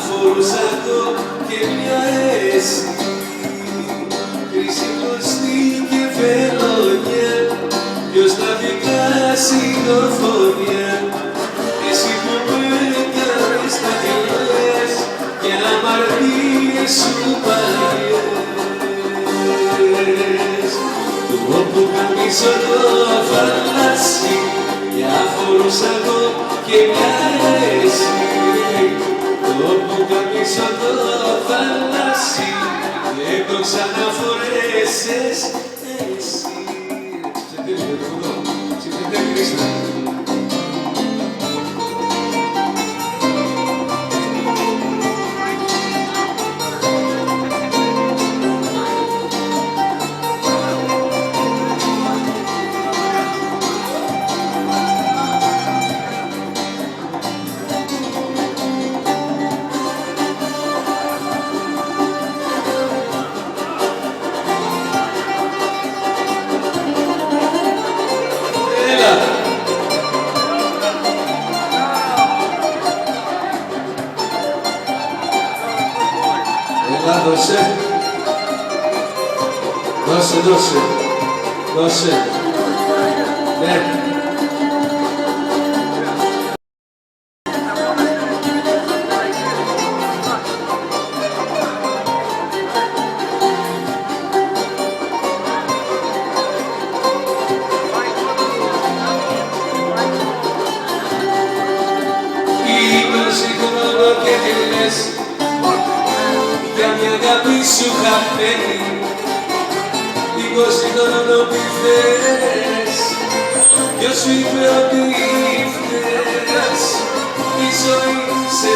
αφορούσα το και μια εσύ. Κρίση γνωστή και βελονιά, ποιος να δικάσει δορφωνιά. Εσύ που με έκανες τα γελιές και αμαρτίες σου παλιές. Το όπου καμίσω το φαλάσσι και αφορούσα το και μια εσύ. Το όπου καμίσω το φαλάσσι και το ξαναφορέσες εσύ. Έλα, δώσε. Δώσε. Ναι. Και τι λες για μια αγάπη σου χαμένη, 20 χρόνων τι θες, ποιος σου είπε ότι φταίς, η ζωή σε